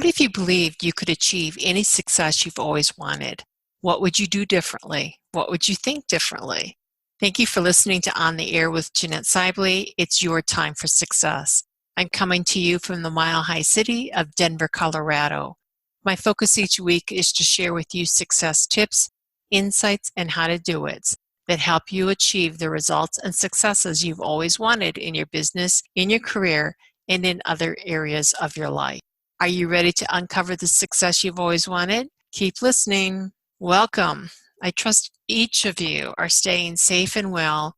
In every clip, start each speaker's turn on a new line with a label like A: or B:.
A: What if you believed you could achieve any success you've always wanted? What would you do differently? What would you think differently? Thank you for listening to On the Air with Jeanette Sibley. It's your time for success. I'm coming to you from the Mile High City of Denver, Colorado. My focus each week is to share with you success tips, insights, and how to do it that help you achieve the results and successes you've always wanted in your business, in your career, and in other areas of your life. Are you ready to uncover the success you've always wanted? Keep listening. Welcome. I trust each of you are staying safe and well,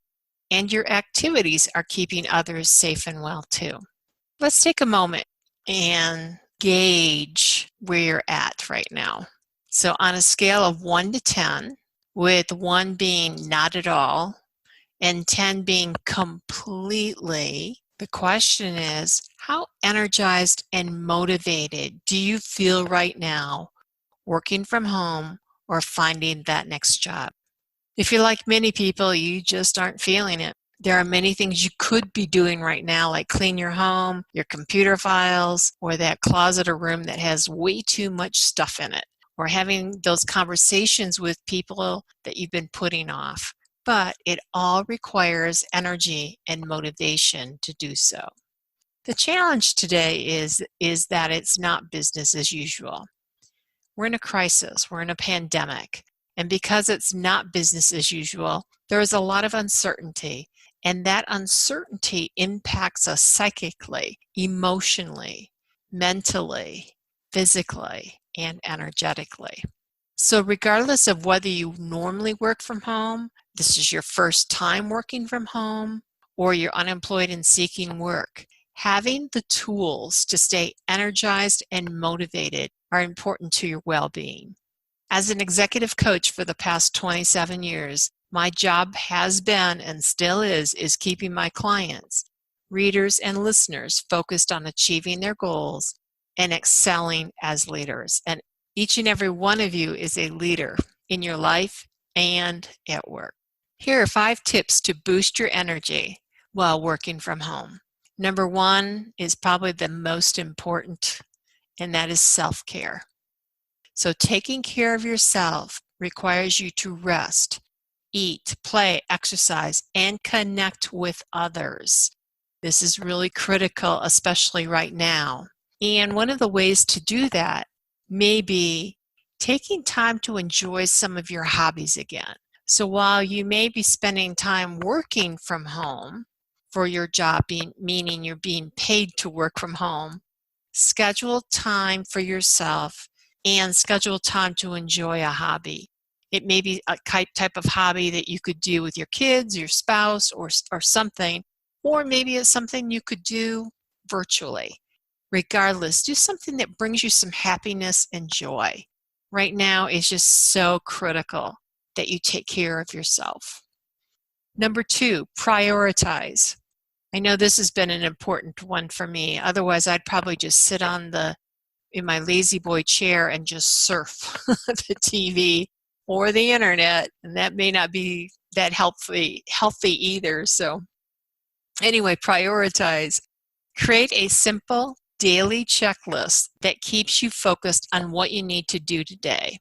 A: and your activities are keeping others safe and well too. Let's take a moment and gauge where you're at right now. So on a scale of 1 to 10, with 1 being not at all and 10 being completely, the question is, how energized and motivated do you feel right now working from home or finding that next job? If you're like many people, you just aren't feeling it. There are many things you could be doing right now, like clean your home, your computer files, or that closet or room that has way too much stuff in it, or having those conversations with people that you've been putting off. But it all requires energy and motivation to do so. The challenge today is that it's not business as usual. We're in a crisis, we're in a pandemic, and because it's not business as usual, there is a lot of uncertainty, and that uncertainty impacts us psychically, emotionally, mentally, physically, and energetically. So regardless of whether you normally work from home, this is your first time working from home, or you're unemployed and seeking work, having the tools to stay energized and motivated are important to your well-being. As an executive coach for the past 27 years, my job has been and still is keeping my clients, readers, and listeners focused on achieving their goals and excelling as leaders. And each and every one of you is a leader in your life and at work. Here are 5 tips to boost your energy while working from home. Number 1 is probably the most important, and that is self-care. So taking care of yourself requires you to rest, eat, play, exercise, and connect with others. This is really critical, especially right now. And one of the ways to do that may be taking time to enjoy some of your hobbies again. So while you may be spending time working from home for your job, meaning you're being paid to work from home, schedule time for yourself and schedule time to enjoy a hobby. It may be a type of hobby that you could do with your kids, your spouse, or something, or maybe it's something you could do virtually. Regardless, do something that brings you some happiness and joy. Right now, it's just so critical that you take care of yourself. Number 2, prioritize. I know this has been an important one for me. Otherwise, I'd probably just sit in my lazy boy chair and just surf the TV or the internet, and that may not be that healthy either. So anyway, prioritize. Create a simple daily checklist that keeps you focused on what you need to do today.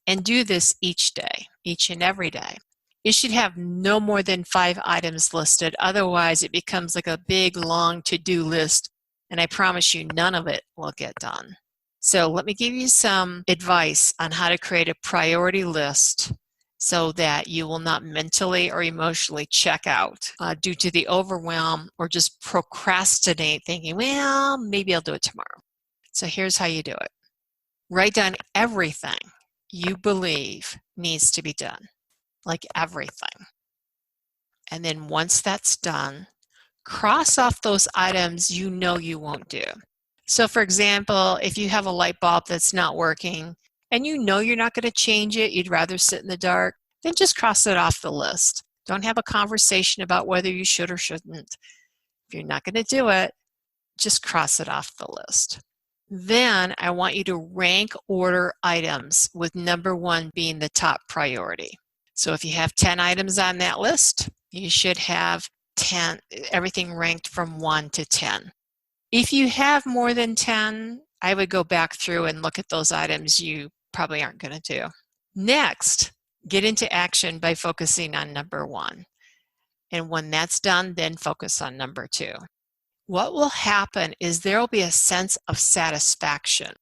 A: And do this each day, each and every day. You should have no more than 5 items listed. Otherwise, it becomes like a big, long to-do list, and I promise you none of it will get done. So let me give you some advice on how to create a priority list so that you will not mentally or emotionally check out due to the overwhelm or just procrastinate thinking, well, maybe I'll do it tomorrow. So here's how you do it. Write down everything you believe needs to be done, like everything. And then once that's done, cross off those items you know you won't do. So for example, if you have a light bulb that's not working and you know you're not going to change it, you'd rather sit in the dark, then just cross it off the list. Don't have a conversation about whether you should or shouldn't. If you're not going to do it, just cross it off the list. Then I want you to rank order items with number 1 being the top priority. So if you have 10 items on that list, you should have everything ranked from 1 to 10. If you have more than 10, I would go back through and look at those items you probably aren't going to do. Next, get into action by focusing on number 1. And when that's done, then focus on number 2. What will happen is there will be a sense of satisfaction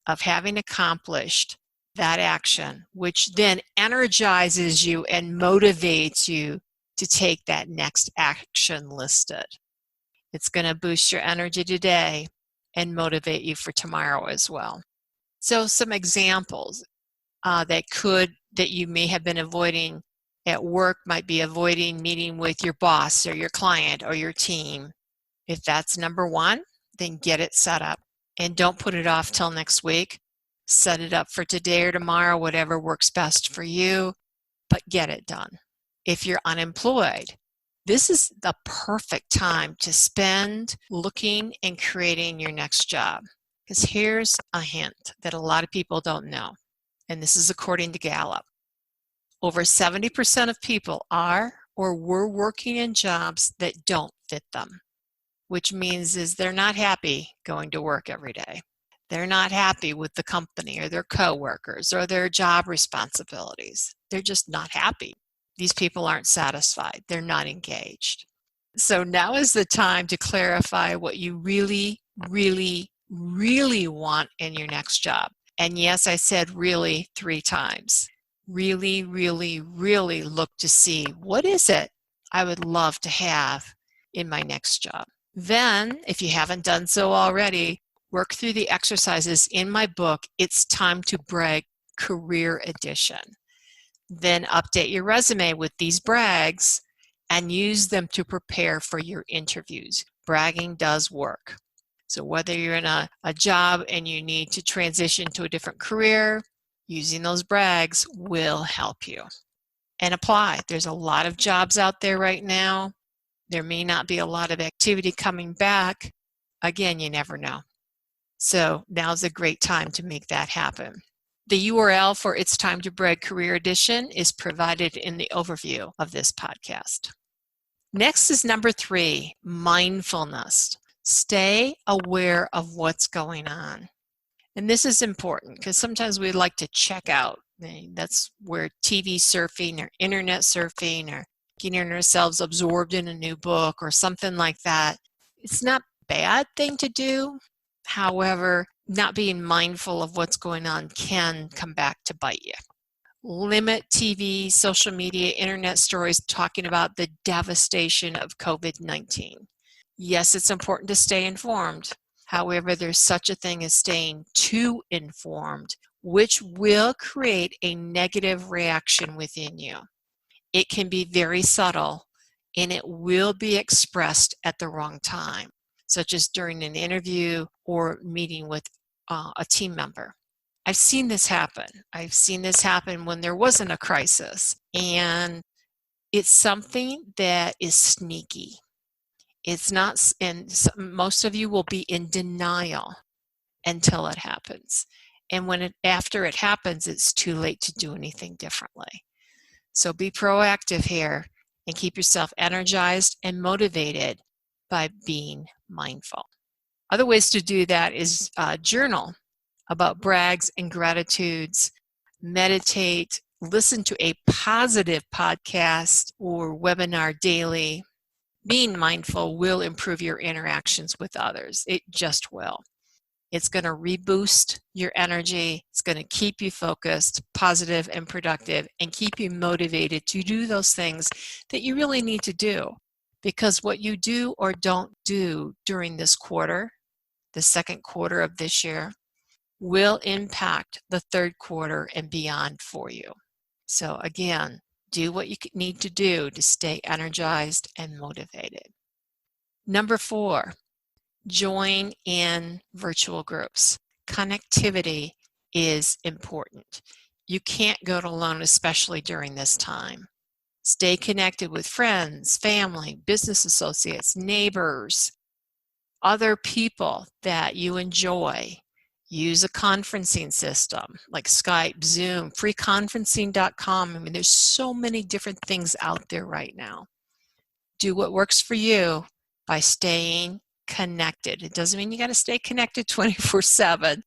A: of having accomplished that action, which then energizes you and motivates you to take that next action listed. It's going to boost your energy today and motivate you for tomorrow as well. So some examples that you may have been avoiding at work might be avoiding meeting with your boss or your client or your team. If that's number 1, then get it set up and don't put it off till next week. Set it up for today or tomorrow, whatever works best for you, but get it done. If you're unemployed, this is the perfect time to spend looking and creating your next job. Because here's a hint that a lot of people don't know, and this is according to Gallup. Over 70% of people are or were working in jobs that don't fit them, which means is they're not happy going to work every day. They're not happy with the company or their coworkers or their job responsibilities. They're just not happy. These people aren't satisfied. They're not engaged. So now is the time to clarify what you really, really, really want in your next job. And yes, I said really 3 times. Really, really, really look to see what is it I would love to have in my next job. Then, if you haven't done so already, work through the exercises in my book, It's Time to Brag Career Edition. Then update your resume with these brags and use them to prepare for your interviews. Bragging does work. So whether you're in a job and you need to transition to a different career, using those brags will help you. And apply. There's a lot of jobs out there right now. There may not be a lot of activity coming back. Again, you never know. So now's a great time to make that happen. The URL for It's Time to Brag Career Edition is provided in the overview of this podcast. Next is number 3, mindfulness. Stay aware of what's going on. And this is important because sometimes we like to check out. That's where TV surfing or internet surfing or getting ourselves absorbed in a new book or something like that. It's not a bad thing to do. However, not being mindful of what's going on can come back to bite you. Limit TV, social media, internet stories talking about the devastation of COVID-19. Yes, it's important to stay informed. However, there's such a thing as staying too informed, which will create a negative reaction within you. It can be very subtle, and it will be expressed at the wrong time, such as during an interview or meeting with a team member. I've seen this happen. I've seen this happen when there wasn't a crisis, and it's something that is sneaky. It's not, and most of you will be in denial until it happens. And after it happens, it's too late to do anything differently. So be proactive here and keep yourself energized and motivated by being mindful. Other ways to do that is journal about brags and gratitudes, meditate, listen to a positive podcast or webinar daily. Being mindful will improve your interactions with others. It just will. It's going to reboost your energy. It's going to keep you focused, positive, and productive, and keep you motivated to do those things that you really need to do. Because what you do or don't do during this quarter, the second quarter of this year, will impact the third quarter and beyond for you. So again, do what you need to do to stay energized and motivated. Number 4, join in virtual groups. Connectivity is important. You can't go it alone, especially during this time. Stay connected with friends, family, business associates, neighbors, other people that you enjoy. Use a conferencing system like Skype, Zoom, freeconferencing.com. I mean, there's so many different things out there right now. Do what works for you by staying connected. It doesn't mean you got to stay connected 24/7.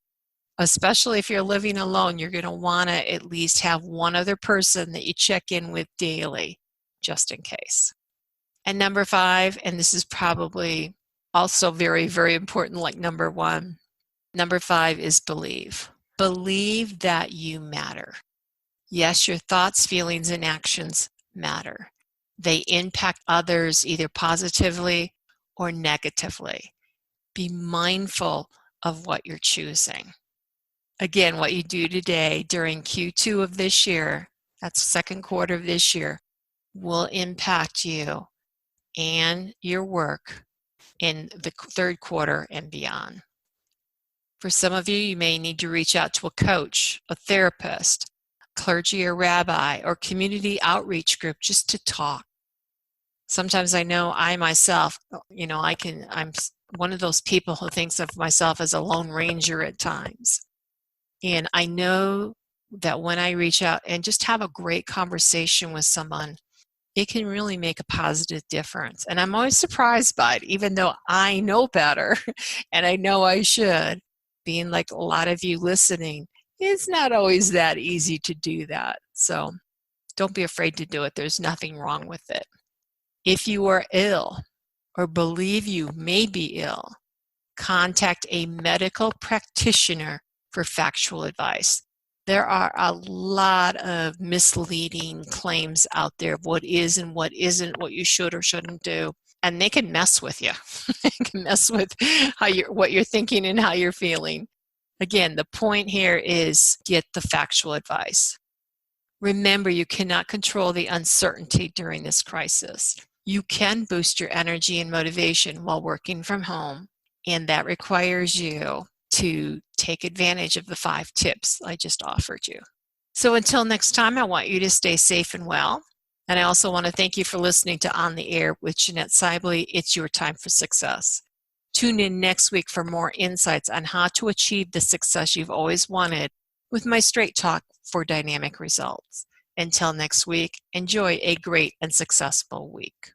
A: Especially if you're living alone, you're going to want to at least have one other person that you check in with daily, just in case. And number 5, and this is probably also very, very important, like number 1. Number 5 is believe. Believe that you matter. Yes, your thoughts, feelings, and actions matter. They impact others either positively or negatively. Be mindful of what you're choosing. Again, what you do today during Q2 of this year, that's second quarter of this year, will impact you and your work in the third quarter and beyond. For some of you, you may need to reach out to a coach, a therapist, clergy or rabbi, or community outreach group just to talk. Sometimes I know I myself, I'm one of those people who thinks of myself as a lone ranger at times. And I know that when I reach out and just have a great conversation with someone, it can really make a positive difference. And I'm always surprised by it, even though I know better and I know I should. Being like a lot of you listening, it's not always that easy to do that. So don't be afraid to do it. There's nothing wrong with it. If you are ill or believe you may be ill, contact a medical practitioner for factual advice. There are a lot of misleading claims out there of what is and what isn't, what you should or shouldn't do, and they can mess with you. They can mess with what you're thinking and how you're feeling. Again, the point here is get the factual advice. Remember, you cannot control the uncertainty during this crisis. You can boost your energy and motivation while working from home, and that requires you to take advantage of the 5 tips I just offered you. So until next time, I want you to stay safe and well. And I also want to thank you for listening to On the Air with Jeanette Sibley. It's your time for success. Tune in next week for more insights on how to achieve the success you've always wanted with my straight talk for dynamic results. Until next week, enjoy a great and successful week.